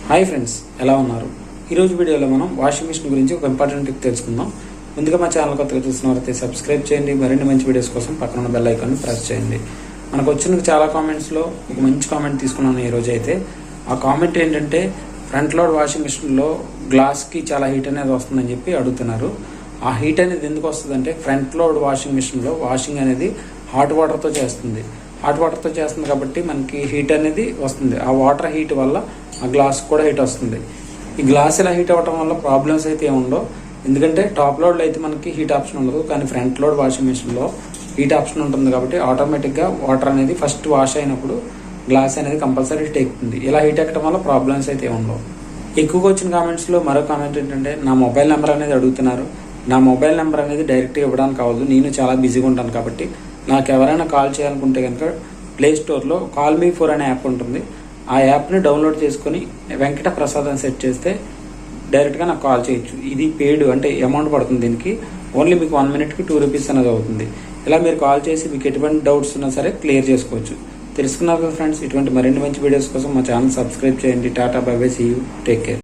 Hi friends, ఎలా ఉన్నారు? ఈరోజు వీడియోలో మనం వాషింగ్ మిషన్ గురించి ఒక ఇంపార్టెంట్ టిప్ తెలుసుకుందాం. ముందుగా మా ఛానల్ కొత్తగా చూస్తున్నవారైతే సబ్స్క్రైబ్ చేయండి. మరిన్ని మంచి వీడియోస్ కోసం పక్కన ఉన్న బెల్ ఐకాన్ని ప్రెస్ చేయండి. మనకు వచ్చిన చాలా కామెంట్స్లో ఒక మంచి కామెంట్ తీసుకున్నాను ఈరోజు అయితే. ఆ కామెంట్ ఏంటంటే, ఫ్రంట్ లోడ్ వాషింగ్ మిషన్లో గ్లాస్కి చాలా హీట్ అనేది వస్తుందని చెప్పి అడుగుతున్నారు. ఆ హీట్ అనేది ఎందుకు వస్తుందంటే, ఫ్రంట్ లోడ్ వాషింగ్ మిషన్లో వాషింగ్ అనేది హాట్ వాటర్తో చేస్తుంది కాబట్టి మనకి హీట్ అనేది వస్తుంది. ఆ వాటర్ హీట్ వల్ల ఆ గ్లాస్ కూడా హీట్ వస్తుంది. ఈ గ్లాస్ ఇలా హీట్ అవ్వడం వల్ల ప్రాబ్లమ్స్ అయితే ఏముండవు, ఎందుకంటే టాప్ లోడ్లో అయితే మనకి హీట్ ఆప్షన్ ఉండదు, కానీ ఫ్రంట్ లోడ్ వాషింగ్ మిషన్లో హీట్ ఆప్షన్ ఉంటుంది. కాబట్టి ఆటోమేటిక్గా వాటర్ అనేది ఫస్ట్ వాష్ అయినప్పుడు గ్లాస్ అనేది కంపల్సరీ హీట్ ఎక్కుతుంది. ఇలా హీట్ ఎక్కడం వల్ల ప్రాబ్లమ్స్ అయితే ఏముండవు. ఎక్కువగా వచ్చిన కామెంట్స్లో మరో కామెంట్ ఏంటంటే, నా మొబైల్ నెంబర్ అనేది అడుగుతున్నారు. నా మొబైల్ నెంబర్ అనేది డైరెక్ట్గా ఇవ్వడానికి అవ్వదు, నేను చాలా బిజీగా ఉంటాను. కాబట్టి నాకు ఎవరైనా కాల్ చేయాలనుకుంటే కనుక ప్లే స్టోర్లో కాల్ మీ ఫోర్ అనే యాప్ ఉంటుంది. ఆ యాప్ని డౌన్లోడ్ చేసుకొని వెంకట ప్రసాద్ అని సెట్ చేస్తే డైరెక్ట్గా నాకు కాల్ చేయొచ్చు. ఇది పెయిడ్, అంటే అమౌంట్ పడుతుంది దీనికి. ఓన్లీ మీకు 1 మినిట్కి 2 రూపీస్ అనేది అవుతుంది. ఇలా మీరు కాల్ చేసి మీకు ఎటువంటి డౌట్స్ ఉన్నా సరే క్లియర్ చేసుకోవచ్చు. తెలుసుకున్నారు కదా ఫ్రెండ్స్. ఇటువంటి మరిన్ని మంచి వీడియోస్ కోసం మా ఛానల్ సబ్స్క్రైబ్ చేయండి. Tata bye bye, see you, take care.